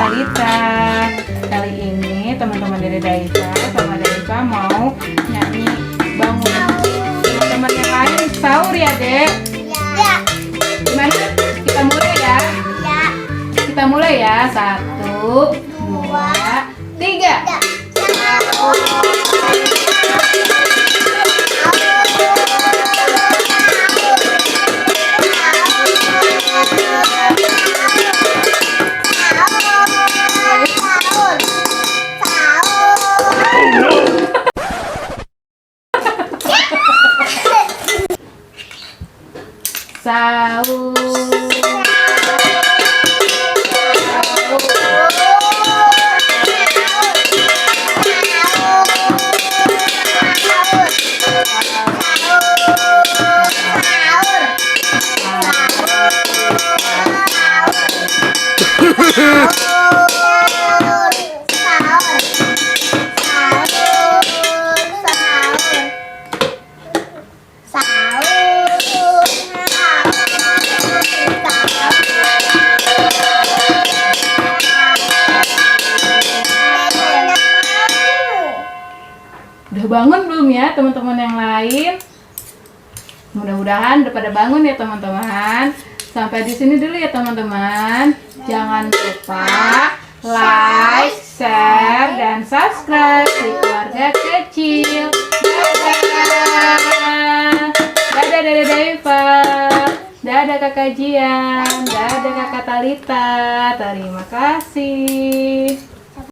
Talita. Kali ini teman-teman dari Daiva sama Daiva mau nyanyi bangun teman-teman yang lain sahur ya, Dek? Ya. Gimana? Kita mulai ya? Ya. Kita mulai ya. 1, 2, 3. Sahur. Udah bangun belum ya teman-teman yang lain? Mudah-mudahan udah pada bangun ya teman-teman. Sampai di sini dulu ya teman-teman. Jangan lupa like, share, dan subscribe di keluarga kecil. Dadah. Dadah Dede Daiva. Dadah Kakak Jian. Dadah Kakak Talita. Terima kasih.